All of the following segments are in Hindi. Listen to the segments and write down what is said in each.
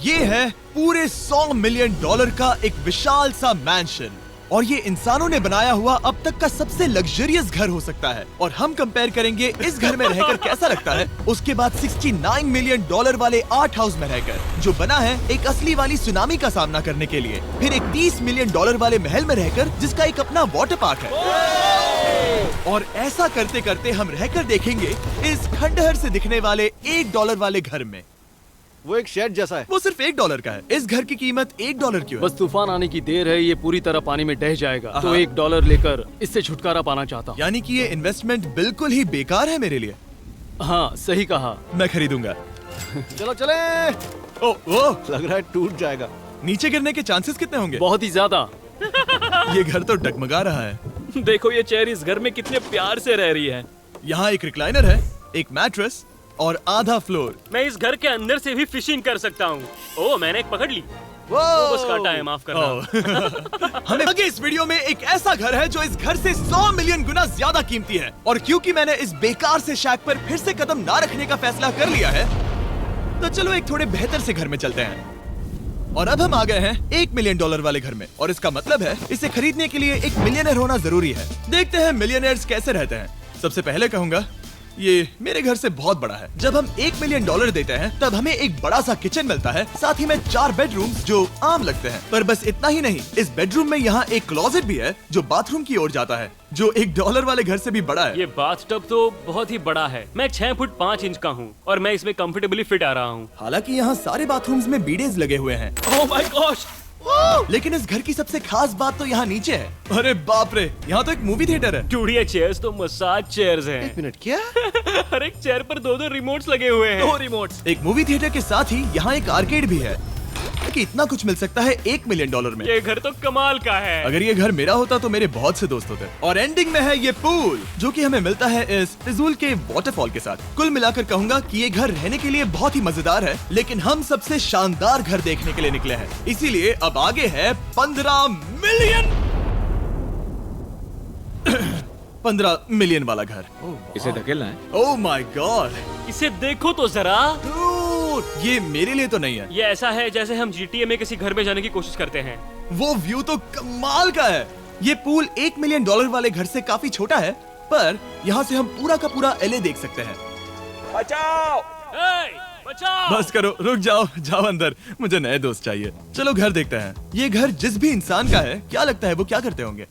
ये है पूरे $100 मिलियन का एक विशाल सा मैंशन, और ये इंसानों ने बनाया हुआ अब तक का सबसे लग्जरियस घर हो सकता है। और हम कंपेयर करेंगे इस घर में रहकर कैसा लगता है उसके बाद $69 मिलियन वाले आर्ट हाउस में रहकर, जो बना है एक असली वाली सुनामी का सामना करने के लिए। फिर एक $30 मिलियन वाले महल में रहकर जिसका एक अपना वाटर पार्क है। और ऐसा करते करते हम रहकर देखेंगे इस खंडहर से दिखने वाले $1 वाले घर में। वो एक शेड जैसा है। वो सिर्फ $1 का है। इस घर की कीमत $1 क्यों है? बस तूफान आने की देर है, ये पूरी तरह पानी में ढह जाएगा, तो $1 लेकर इससे छुटकारा पाना चाहता हूँ। यानी कि ये इन्वेस्टमेंट बिल्कुल ही बेकार है मेरे लिए। हाँ सही कहा। मैं खरीदूंगा। चलो चले। ओ, लग रहा है टूट जाएगा। नीचे गिरने के चांसेस कितने होंगे? बहुत ही ज्यादा। ये घर तो डगमगा रहा है। देखो ये चेयर इस घर में कितने प्यार से रह रही है। यहाँ एक रिक्लाइनर है, एक मैट्रेस और आधा फ्लोर। मैं इस घर के अंदर से भी फिशिंग कर सकता हूँ। ओह मैंने एक पकड़ ली। वो बस काटा है, माफ करना। हमें आगे इस वीडियो में एक ऐसा घर है जो इस घर से 100 मिलियन गुना ज्यादा कीमती है। और क्योंकि मैंने इस बेकार से शैक पर फिर से कदम ना रखने का फैसला कर लिया है, तो चलो एक थोड़े बेहतर से घर में चलते हैं। और अब हम आ गए हैं $1 मिलियन वाले घर में, और इसका मतलब है इसे खरीदने के लिए एक मिलियनर होना जरूरी है। देखते हैं मिलियनर्स कैसे रहते हैं। सबसे पहले कहूंगा ये मेरे घर से बहुत बड़ा है। जब हम $1 मिलियन देते हैं तब हमें एक बड़ा सा किचन मिलता है, साथ ही में 4 बेडरूम्स जो आम लगते हैं। पर बस इतना ही नहीं, इस बेडरूम में यहाँ एक क्लोजेट भी है जो बाथरूम की ओर जाता है, जो $1 वाले घर से भी बड़ा है। ये बाथटब तो बहुत ही बड़ा है। मैं 6 फुट 5 इंच का हूँ और मैं इसमें कंफर्टेबली फिट आ रहा हूँ। हालांकि यहाँ सारे बाथरूम्स में बीडेज लगे हुए हैं। Oh my gosh. लेकिन इस घर की सबसे खास बात तो यहाँ नीचे है। अरे बाप रे, यहाँ तो एक मूवी थिएटर है। टूडिया चेयर्स तो मसाज चेयर्स हैं। एक मिनट, क्या? हर एक चेयर पर 2-2 रिमोट्स लगे हुए हैं। 2 रिमोट्स। एक मूवी थिएटर के साथ ही यहाँ एक आर्केड भी है। कि इतना कुछ मिल सकता है $1 मिलियन में। ये घर तो कमाल का है। अगर ये घर मेरा होता तो मेरे बहुत से दोस्त होते। और एंडिंग में है ये पूल, जो कि हमें मिलता है इस फिजूल के वाटरफॉल के साथ। कुल मिलाकर कहूंगा कि ये घर रहने के लिए बहुत ही मजेदार है, लेकिन हम सबसे शानदार घर देखने के लिए निकले हैं, इसीलिए अब आगे है 15 मिलियन 15 मिलियन वाला घर। इसे धकेलना है। ओह माय गॉड, इसे देखो तो जरा। ये मेरे लिए तो नहीं है। ये ऐसा है जैसे हम GTA में किसी घर में जाने की कोशिश करते हैं। वो व्यू तो कमाल का है। ये पूल $1 मिलियन वाले घर से काफी छोटा है, पर यहाँ से हम पूरा का पूरा LA देख सकते हैं। बचाओ! बचाओ! बस करो, रुक जाओ, जाओ अंदर, मुझे नए दोस्त चाहिए। चलो घर देखते हैं। ये घर जिस भी इंसान का है, क्या लगता है वो क्या करते होंगे?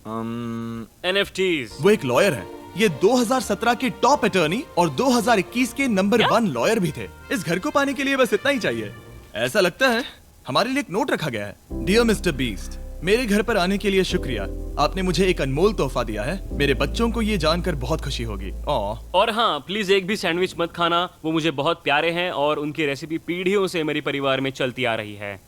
NFTs। वो एक लॉयर है। ये 2017 के टॉप अटर्नी और 2021 के नंबर 1 लॉयर भी थे। इस घर को पाने के लिए बस इतना ही चाहिए। ऐसा लगता है हमारे लिए एक नोट रखा गया है। डियर मिस्टर बीस्ट, मेरे घर पर आने के लिए शुक्रिया। आपने मुझे एक अनमोल तोहफा दिया है। मेरे बच्चों को ये जानकर बहुत खुशी होगी। और हाँ, प्लीज एक भी सैंडविच मत खाना, वो मुझे बहुत प्यारे हैं और उनकी रेसिपी पीढ़ियों से मेरे परिवार में चलती आ रही है।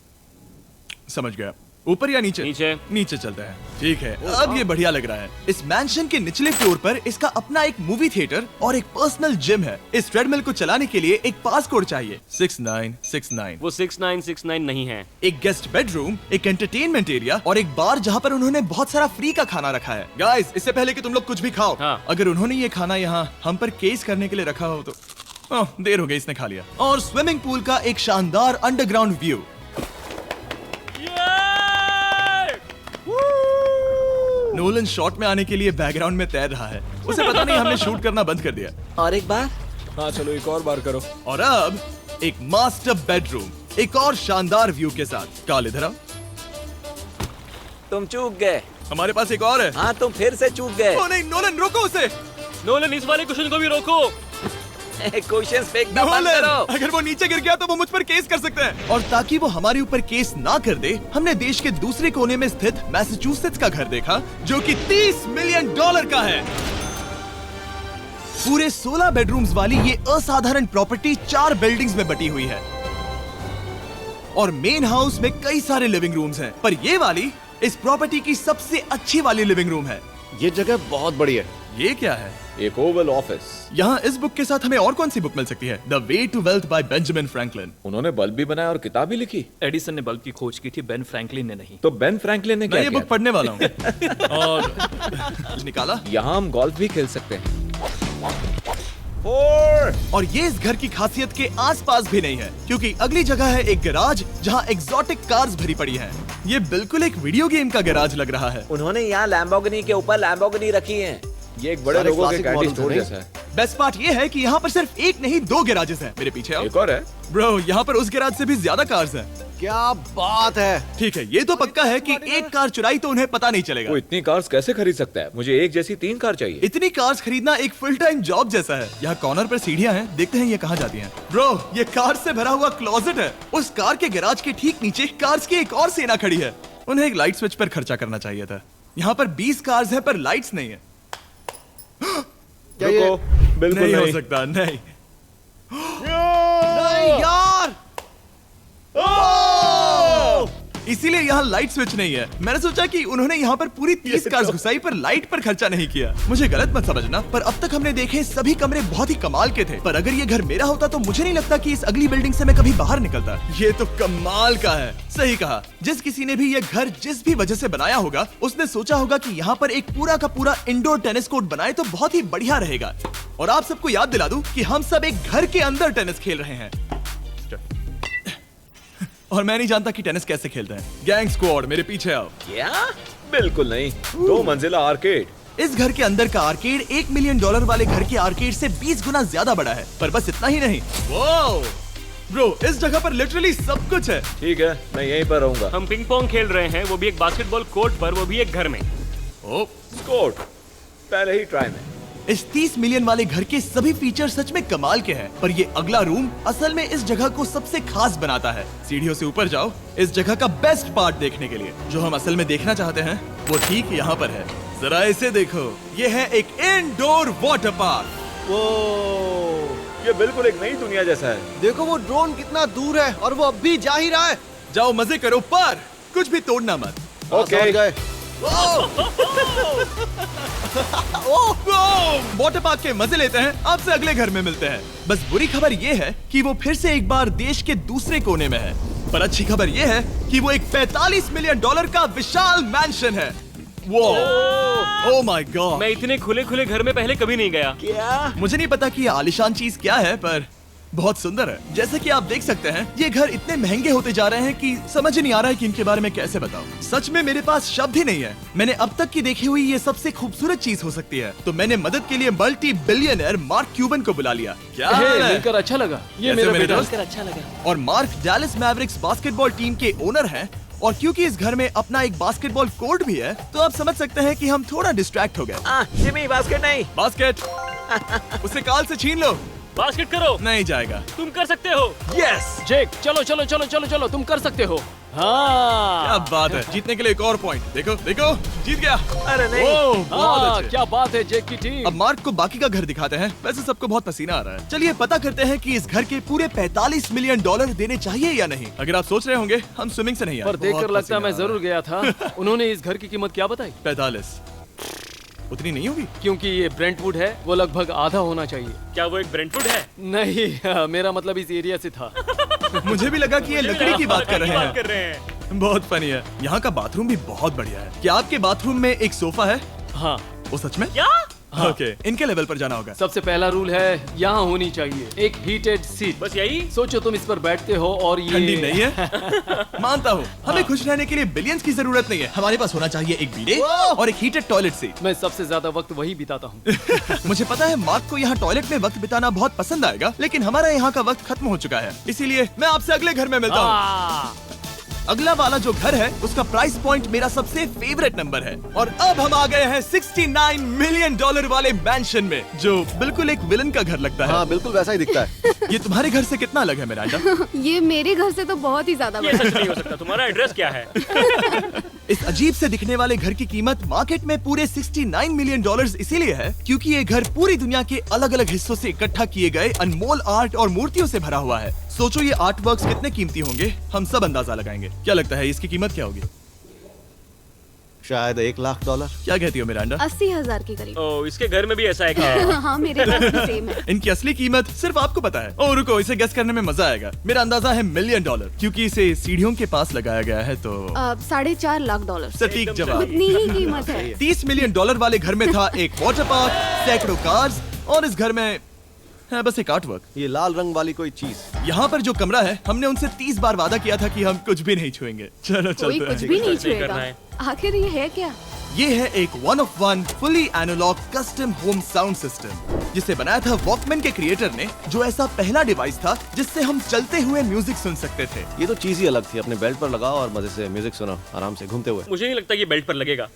समझ गया। ऊपर या नीचे? नीचे। नीचे चलते हैं। ठीक है, अब ये बढ़िया लग रहा है। इस मैंशन के निचले फ्लोर पर इसका अपना एक मूवी थिएटर और एक पर्सनल जिम है। इस ट्रेडमिल को चलाने के लिए एक पास कोड चाहिए, 6969। वो 6969 नहीं है। एक गेस्ट बेडरूम, एक एंटरटेनमेंट एरिया और एक बार जहाँ पर उन्होंने बहुत सारा फ्री का खाना रखा है। गाइस, इससे पहले कि तुम लोग कुछ भी खाओ, हाँ। अगर उन्होंने ये खाना यहाँ हम पर केस करने के लिए रखा हो तो देर हो गई, इसने खा लिया। और स्विमिंग पूल का एक शानदार अंडरग्राउंड व्यू। नोलन शॉट में आने के लिए बैकग्राउंड में तैर रहा है। उसे पता नहीं हमने शूट करना बंद कर दिया। और एक बार। हाँ चलो एक और बार करो। और अब एक मास्टर बेडरूम, एक और शानदार व्यू के साथ। काल इधर आओ। तुम चूक गए। हमारे पास एक और है। हाँ तुम फिर से चूक गए। ओ नहीं, नोलन रोको उसे। नोलन, इस वाले क्वेश्चन को भी रोको। क्वेश्चन फेंकना बंद नोलन, करो। अगर वो नीचे गिर गया तो वो मुझ पर केस कर सकते हैं। और ताकि वो हमारे ऊपर केस ना कर दे, हमने देश के दूसरे कोने में स्थित मैसाचुसेट्स का घर देखा, जो कि $30 मिलियन का है। पूरे 16 बेडरूम्स वाली ये असाधारण प्रॉपर्टी 4 बिल्डिंग्स में बटी हुई है और मेन हाउस में कई सारे लिविंग रूम्स हैं, पर ये वाली इस प्रॉपर्टी की सबसे अच्छी वाली लिविंग रूम है। ये जगह बहुत बड़ी है। ये क्या है? एक ओवल ऑफिस। यहाँ इस बुक के साथ हमें और कौन सी बुक मिल सकती है? The way to wealth by Benjamin Franklin. उन्होंने बल्ब भी बनाया और किताब भी लिखी। एडिसन ने बल्ब की खोज की थी, बेन फ्रैंकलिन ने नहीं। तो बेन फ्रैंकलिन ने मैं क्या ये किया? बुक पढ़ने वाला हूँ। और निकाला। यहाँ हम गोल्फ भी खेल सकते हैं। 4। और ये इस घर की खासियत के आसपास भी नहीं है, क्योंकि अगली जगह है एक गैराज जहाँ एग्जॉटिक कार्स भरी पड़ी हैं। ये बिल्कुल एक वीडियो गेम का गैराज लग रहा है। उन्होंने यहाँ लैम्बोर्गिनी के ऊपर लैम्बोर्गिनी रखी है। ये एक बड़े सारे लोगों के classic कैंडी models स्टोर हैं, जैसा है। बेस्ट पार्ट ये है कि यहाँ पर सिर्फ एक नहीं 2 गैराजेस हैं। मेरे पीछे आओ। एक और है। ब्रो, यहाँ पर उस गैराज से भी ज्यादा कार्स हैं। क्या बात है। ठीक है, ये तो पक्का है कि एक कार चुराई तो उन्हें पता नहीं चलेगा। वो इतनी कार्स कैसे खरीद सकता है? मुझे एक जैसी 3 कार चाहिए। इतनी कार्स खरीदना एक फुल टाइम जॉब जैसा है। यहाँ कॉर्नर पर सीढ़ियाँ हैं, देखते हैं ये कहाँ जाती हैं। ब्रो, ये कार से भरा हुआ क्लोजेट है। उस कार के गैराज के ठीक नीचे कार्स की एक और सेना खड़ी है। उन्हें एक लाइट स्विच पर खर्चा करना चाहिए था। यहाँ पर 20 कार्स हैं पर लाइट्स नहीं है। क्या ये रुको, बिल्कुल नहीं हो नहीं। सकता, नहीं। नहीं यार। इसीलिए यहाँ लाइट स्विच नहीं है। मैंने सोचा कि उन्होंने यहाँ पर पूरी 30 कार्स घुसाई पर लाइट पर खर्चा नहीं किया। मुझे गलत मत समझना, पर अब तक हमने देखे सभी कमरे बहुत ही कमाल के थे। पर अगर ये घर मेरा होता तो मुझे नहीं लगता कि इस अगली बिल्डिंग से मैं कभी बाहर निकलता। ये तो कमाल का है। सही कहा। जिस किसी ने भी ये घर जिस भी वजह से बनाया होगा, उसने सोचा होगा कि यहाँ पर एक पूरा का पूरा इंडोर टेनिस कोर्ट बनाए तो बहुत ही बढ़िया रहेगा। और आप सबको याद दिला दूं कि हम सब एक घर के अंदर टेनिस खेल रहे हैं। और मैं नहीं जानता कि टेनिस कैसे खेलते हैं। गैंग स्क्वाड, मेरे पीछे आओ। क्या? बिल्कुल नहीं। 2 मंजिला आर्केड। इस घर के अंदर का आर्केड $1 मिलियन वाले घर के आर्केड से 20 गुना ज्यादा बड़ा है। पर बस इतना ही नहीं। वाओ! ब्रो, इस जगह पर लिटरली सब कुछ है। ठीक है, मैं यहीं पर रहूंगा। हम पिंग पोंग खेल रहे हैं, वो भी एक बास्केटबॉल कोर्ट पर, वो भी एक घर में। ओ, स्कोर पहले ही ट्राई में। इस 30 मिलियन वाले घर के सभी फीचर सच में कमाल के हैं। पर ये अगला रूम असल में इस जगह को सबसे खास बनाता है। सीढ़ियों से ऊपर जाओ इस जगह का बेस्ट पार्ट देखने के लिए। जो हम असल में देखना चाहते हैं वो ठीक यहाँ पर है। जरा इसे देखो, ये है एक इंडोर वाटर पार्क। वो ये बिल्कुल एक नई दुनिया जैसा है। देखो वो ड्रोन कितना दूर है और वो अब भी जा ही रहा है। जाओ मजे करो, पर कुछ भी तोड़ना मत। ओके। समझ गए। वाटर पार्क के मजे लेते हैं। आपसे अगले घर में मिलते हैं। बस बुरी खबर ये है कि वो फिर से एक बार देश के दूसरे कोने में है। पर अच्छी खबर ये है कि वो एक $45 मिलियन का विशाल मैंशन है। वो ओह माय गॉड। मैं इतने खुले खुले घर में पहले कभी नहीं गया। क्या? मुझे नहीं पता कि ये आलिशान चीज क्या है, पर बहुत सुंदर है। जैसे कि आप देख सकते हैं, ये घर इतने महंगे होते जा रहे हैं कि समझ ही नहीं आ रहा है कि इनके बारे में कैसे बताऊं। सच में मेरे पास शब्द ही नहीं है। मैंने अब तक की देखी हुई ये सबसे खूबसूरत चीज हो सकती है। तो मैंने मदद के लिए मल्टी बिलियनर मार्क क्यूबन को बुला लिया। क्या हे, हाल है? मिलकर अच्छा लगा। ये कैसे मेरा मेरे बेटा। दोस्त? अच्छा लगा। और mark Dallas Mavericks basketball team के ओनर हैं। और क्योंकि इस घर में अपना एक बास्केटबॉल कोर्ट भी है, तो आप समझ सकते हैं कि हम थोड़ा डिस्ट्रैक्ट हो गए। जिमी, बास्केट नहीं। बास्केट उसे काल से छीन लो। बास्केट करो, नहीं जाएगा। तुम कर सकते हो। यस, जेक, चलो चलो चलो चलो चलो, तुम कर सकते हो। क्या हाँ बात है। जीतने के लिए एक और पॉइंट। देखो देखो, जीत गया। अरे नहीं। ओह, बहुत हाँ, अच्छे। क्या बात है जेक की टीम। अब मार्क को बाकी का घर दिखाते हैं। वैसे सबको बहुत पसीना आ रहा है। चलिए पता करते हैं कि इस घर के पूरे $45 मिलियन देने चाहिए या नहीं। अगर आप सोच रहे होंगे हम स्विमिंग से नहीं आए, पर देखकर बहुत लगता मैं पसीना आ जरूर गया था। उन्होंने इस घर की कीमत क्या बताई? रहा है। 45 उतनी नहीं होगी। क्योंकि ये ब्रेंटवुड है, वो लगभग आधा होना चाहिए। क्या वो एक ब्रेंटफुड है? नहीं, मेरा मतलब इस एरिया से था। मुझे भी लगा कि ये लकड़ी की बात कर रहे बात कर हैं। रहे हैं। बहुत फनी है। यहाँ का बाथरूम भी बहुत बढ़िया है। क्या आपके बाथरूम में एक सोफा है? हाँ, वो सच में? क्या? ओके, इनके लेवल पर जाना होगा। सबसे पहला रूल है यहाँ होनी चाहिए एक हीटेड सीट। बस यही? सोचो तुम इस पर बैठते हो और ये ठंडी नहीं है। मानता हूँ, हमें खुश रहने के लिए बिलियंस की जरूरत नहीं है। हमारे पास होना चाहिए एक बीडे और एक हीटेड टॉयलेट सीट। मैं सबसे ज्यादा वक्त वही बिताता हूँ। मुझे पता है मार्क को यहाँ टॉयलेट में वक्त बिताना बहुत पसंद आएगा, लेकिन हमारा यहाँ का वक्त खत्म हो चुका है। इसीलिए मैं आपसे अगले घर में मिलता हूँ। अगला वाला जो घर है उसका प्राइस पॉइंट मेरा सबसे फेवरेट नंबर है। और अब हम आ गए हैं $69 मिलियन वाले मैंशन में, जो बिल्कुल एक विलन का घर लगता है। हाँ बिल्कुल वैसा ही दिखता है। ये तुम्हारे घर से कितना अलग है मिरांडा? ये मेरे घर से तो बहुत ही ज्यादा ये बड़ा सच नहीं हो सकता। तुम्हारा एड्रेस क्या है? इस अजीब से दिखने वाले घर की कीमत मार्केट में पूरे $69 मिलियन इसीलिए है क्योंकि ये घर पूरी दुनिया के अलग अलग हिस्सों से इकट्ठा किए गए अनमोल आर्ट और मूर्तियों से भरा हुआ है। सोचो ये आर्ट वर्क्स कितने कीमती होंगे, हम सब अंदाजा लगाएंगे। क्या लगता है इसकी कीमत क्या होगी? शायद $1 लाख। क्या कहती हो मिरांडा? 80,000 के करीब। ओ, इसके घर में भी ऐसा एक है। हाँ, मेरे पास भी सेम है। इनकी असली कीमत सिर्फ आपको पता है। ओ रुको, इसे गेस करने में मजा आएगा। मेरा अंदाजा है $1 मिलियन, क्योंकि इसे सीढ़ियों के पास लगाया गया है। तो $4.5 लाख। सटीक जवाब। उतनी ही कीमत है। $30 मिलियन वाले घर में था एक वाटर पार्क, सैकड़ों कार्स और इस घर में है बस एक आर्ट वर्क। ये लाल रंग वाली कोई चीज। यहाँ पर जो कमरा है, हमने उनसे 30 बार वादा किया था कि हम कुछ भी नहीं छुएंगे। चलो कोई चलते कुछ हैं। भी नहीं ऐसे ही करना छुएगा। है। आखिर ये है क्या? ये है एक 1 of 1 fully analogue custom home sound system, जिसे बनाया था वॉकमैन के क्रिएटर ने, जो ऐसा पहला डिवाइस था जिससे हम चलते हुए म्यूजिक सुन सकते थे। ये तो चीज ही अलग थी। अपने बेल्ट पर लगाओ और मजे से म्यूजिक सुनो आराम से घूमते हुए। मुझे नहीं लगता ये बेल्ट पर लगेगा।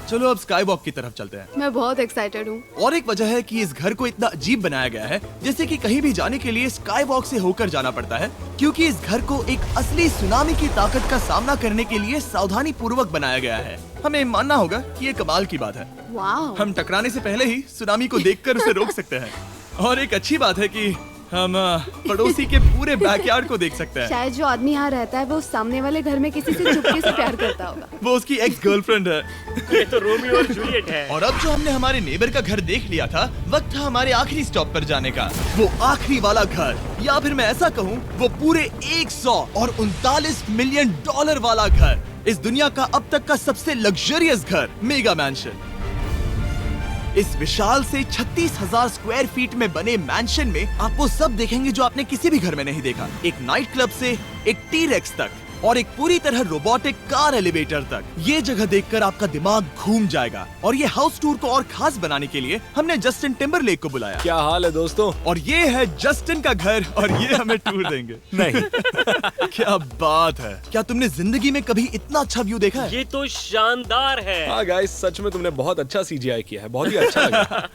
चलो अब स्काई वॉक की तरफ चलते हैं। मैं बहुत एक्साइटेड हूँ। और एक वजह है कि इस घर को इतना अजीब बनाया गया है, जैसे कि कहीं भी जाने के लिए स्काई वॉक से होकर जाना पड़ता है, क्योंकि इस घर को एक असली सुनामी की ताकत का सामना करने के लिए सावधानी पूर्वक बनाया गया है। हमें मानना होगा कि ये कमाल की बात है। वाह। हम टकराने से पहले ही सुनामी को देखकर उसे रोक सकते हैं। और एक अच्छी बात है कि हम पड़ोसी के पूरे बैकयार्ड को देख सकते हैं। शायद जो आदमी यहाँ रहता है वो उस सामने वाले घर में किसी से चुपके से प्यार करता होगा। वो उसकी एक्स गर्लफ्रेंड है। ये तो रोमियो और जूलियट है। और अब जो हमने हमारे नेबर का घर देख लिया था, वक्त था हमारे आखिरी स्टॉप पर जाने का। वो आखिरी वाला घर, या फिर मैं ऐसा कहूँ, वो पूरे 139 मिलियन डॉलर वाला घर। इस दुनिया का अब तक का सबसे लग्जरियस घर, मेगा मैंशन। इस विशाल से 36,000 स्क्वायर फीट में बने मैंशन में आप वो सब देखेंगे जो आपने किसी भी घर में नहीं देखा। एक नाइट क्लब से एक टी-रेक्स तक और एक पूरी तरह रोबोटिक कार एलिवेटर तक। ये जगह देखकर आपका दिमाग घूम जाएगा। और ये हाउस टूर को और खास बनाने के लिए हमने जस्टिन टिम्बरलेक को बुलाया। क्या हाल है दोस्तों? और ये है जस्टिन का घर और ये हमें टूर देंगे। नहीं। क्या बात है! क्या तुमने जिंदगी में कभी इतना अच्छा व्यू देखा है? ये तो शानदार है। हाँ गाइस, सच में तुमने बहुत अच्छा CGI किया है। बहुत ही अच्छा लगा।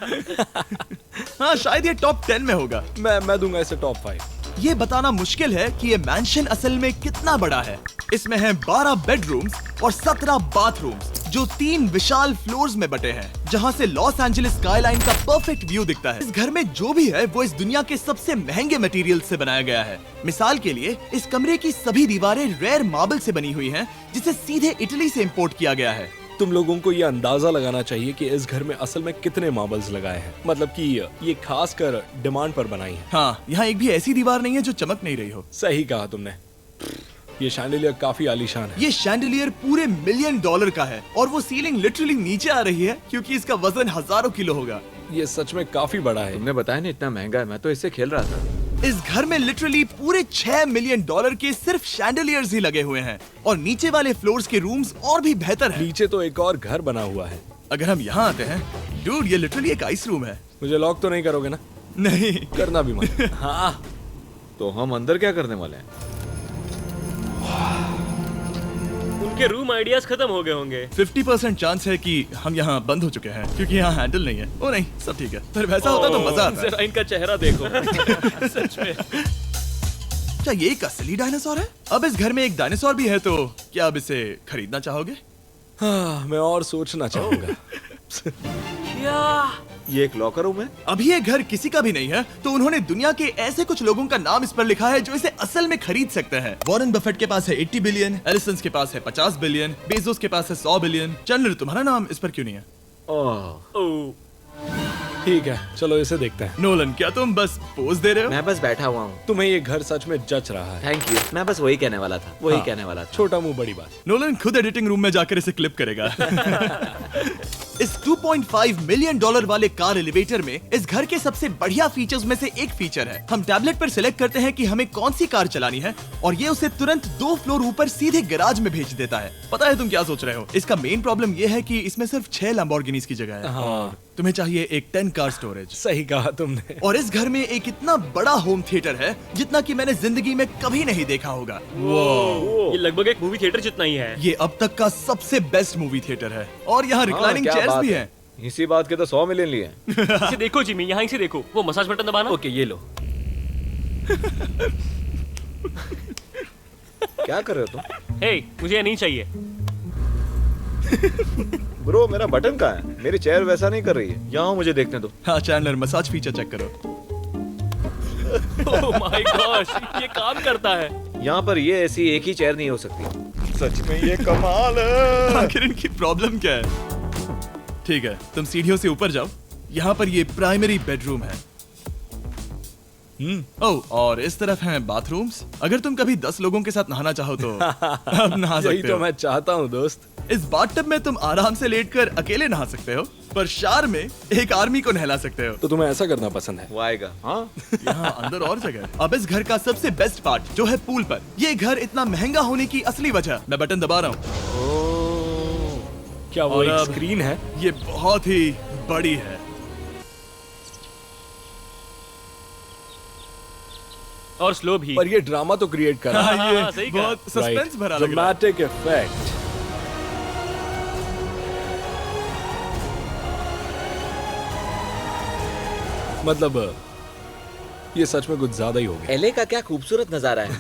हाँ, शायद ये टॉप 10 में होगा। मैं दूंगा इसे टॉप 5। ये बताना मुश्किल है कि ये मैंशन असल में कितना बड़ा है। इसमें हैं 12 बेडरूम्स और 17 बाथरूम्स, जो 3 विशाल फ्लोर्स में बटे हैं, जहां से लॉस एंजलिस स्काईलाइन का परफेक्ट व्यू दिखता है। इस घर में जो भी है वो इस दुनिया के सबसे महंगे मटेरियल से बनाया गया है। मिसाल के लिए, इस कमरे की सभी दीवारें रेयर मार्बल से बनी हुई हैं, जिसे सीधे इटली से इंपोर्ट किया गया है। तुम लोगों को ये अंदाजा लगाना चाहिए कि इस घर में असल में कितने मार्बल्स लगाए हैं। मतलब कि ये खास कर डिमांड पर बनाई है। हाँ, यहाँ एक भी ऐसी दीवार नहीं है जो चमक नहीं रही हो। सही कहा तुमने। ये शैंडिलियर काफी आलीशान है। ये शैंडिलियर पूरे $1 मिलियन का है और वो सीलिंग लिटरली नीचे आ रही है, क्योंकि इसका वजन हजारों किलो होगा। ये सच में काफी बड़ा है। तुमने बताया ना इतना महंगा है, मैं तो इससे खेल रहा था। इस घर में लिटरली पूरे $6 मिलियन के सिर्फ शैंडिलियर्स ही लगे हुए हैं। और नीचे वाले फ्लोर्स के रूम्स और भी बेहतर हैं। नीचे तो एक और घर बना हुआ है। अगर हम यहाँ आते हैं, डूड, ये लिटरली एक आइस रूम है। मुझे लॉक तो नहीं करोगे ना? नहीं, करना भी मत। हाँ, तो हम अंदर क्या करने वाले हैं? उनके रूम आइडियाज खत्म हो गए होंगे। 50% चांस है कि हम यहाँ बंद हो चुके हैं, क्योंकि यहाँ हैंडल नहीं है। ओ नहीं, सब ठीक है। पर वैसा होता तो मजा आता। जरा इनका चेहरा देखो। सच में। क्या ये एक असली डायनासोर है? अब इस घर में एक डायनासोर भी है, तो क्या अब इसे खरीदना चाहोगे? हाँ, मैं और सोचना चाहूंगा। ये एक लॉकर रूम है? अभी ये घर किसी का भी नहीं है, तो उन्होंने दुनिया के ऐसे कुछ लोगों का नाम इस पर लिखा है जो इसे असल में खरीद सकते हैं। वॉरेन बफेट के पास है 80 बिलियन, एलिसन के पास है 50 बिलियन, बेजोस के पास है 100 बिलियन। चैंडलर, तुम्हारा नाम इस पर क्यों नहीं है? ओह, ओह, ठीक है, चलो इसे देखते हैं। नोलन, क्या तुम बस पोज दे रहे हो? मैं बस बैठा हुआ हूँ। तुम्हें ये घर सच में जच रहा है। Thank you. मैं बस वही कहने वाला था। वही हाँ। कहने वाला था। छोटा मुंह बड़ी बात। नोलन खुद एडिटिंग रूम में जाकर इसे क्लिप करेगा। इस $2.5 मिलियन वाले कार एलिवेटर में इस घर के सबसे बढ़िया फीचर्स में से एक फीचर है। हम टैबलेट पर सिलेक्ट करते हैं कि हमें कौन सी कार चलानी है, और ये उसे तुरंत 2 फ्लोर ऊपर सीधे गैराज में भेज देता है। पता है तुम क्या सोच रहे हो? इसका मेन प्रॉब्लम ये है कि इसमें सिर्फ 6 लैम्बोर्गिनीज की जगह है। हाँ, तुम्हें चाहिए एक 10 कार स्टोरेज। सही कहा तुमने। और इस घर में एक इतना बड़ा होम थिएटर है जितना कि मैंने जिंदगी में कभी नहीं देखा होगा। ये लगभग एक मूवी थिएटर जितना ही है। ये अब तक का सबसे बेस्ट मूवी थिएटर है, और यहाँ रिक्लाइनिंग क्या चेयर्स बात भी है। हैं। इसी बात के तो 100 मिलियन लिए हैं। इसे देखो जिमी, यहाँ इसे देखो। वो मसाज बटन दबाना। ओके, ये लो। क्या कर रहे हो तुम? हे, मुझे ये नहीं चाहिए। ब्रो, मेरा बटन कहाँ है? मेरी चेयर वैसा नहीं कर रही है। यहाँ मुझे देखने दो। हाँ चैंडलर, मसाज फीचर चेक करो। ओह माय गॉश, ये काम करता है। यहाँ पर ये ऐसी एक ही चेयर नहीं हो सकती। सच में ये कमाल है। आखिर इनकी प्रॉब्लम क्या है? ठीक है, तुम सीढ़ियों से ऊपर जाओ। यहाँ पर ये प्राइमरी बेडरूम है। ओह, और इस तरफ हैं बाथरूम्स। अगर तुम कभी 10 लोगों के साथ नहाना चाहो तो अब नहा यही सकते तो हो। मैं चाहता हूँ दोस्त। इस बाथटब में तुम आराम से लेटकर अकेले नहा सकते हो। पर शार में एक आर्मी को नहला सकते हो। तो तुम्हें ऐसा करना पसंद है? वो आएगा। हाँ यहाँ अंदर और जगह है। अब इस घर का सबसे बेस्ट पार्ट जो है पूल पर। ये घर इतना महंगा होने की असली वजह, मैं बटन दबा रहा हूँ। क्या वो और एक अब- स्क्रीन है? ये बहुत ही बड़ी है। और स्लो भी। पर ये ड्रामा तो क्रिएट कर रहा है। हाँ, ये सही कहा। बहुत सस्पेंस भरा लग रहा है। Dramatic effect. मतलब ये सच में कुछ ज्यादा ही हो गया। एले का क्या खूबसूरत नजारा है।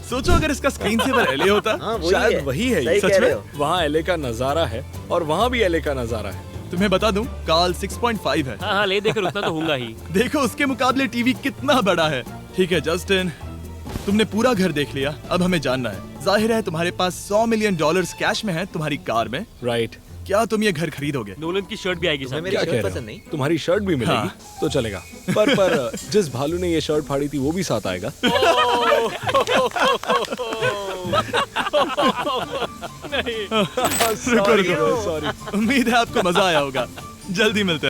सोचो अगर इसका स्क्रीन सेवर एले होता। हाँ वही शायद है। वही है ये। सही सच कह रहे में? हो। वहाँ एले का नजारा है और वहाँ भी एले का नजारा है। तुम्हें बता दूं, काल 6.5 है। हाँ हाँ, ले देकर उतना तो होगा ही। देखो उसके मुकाबले टीवी कितना बड़ा है। ठीक है जस्टिन, तुमने पूरा घर देख लिया, अब हमें जानना है। जाहिर है तुम्हारे पास $100 मिलियन कैश में है तुम्हारी कार में। राइट। क्या तुम ये घर खरीदोगे? नोलन की शर्ट भी आएगी तुम्हें साथ मेरी में। क्या शर्ट कह रहे पसंद हो? नहीं? तुम्हारी शर्ट भी मिलेगी हाँ। तो चलेगा। पर जिस भालू ने ये शर्ट फाड़ी थी वो भी साथ आएगा। रुको रुको, सॉरी। उम्मीद है आपको मजा आया होगा। जल्दी मिलते हैं।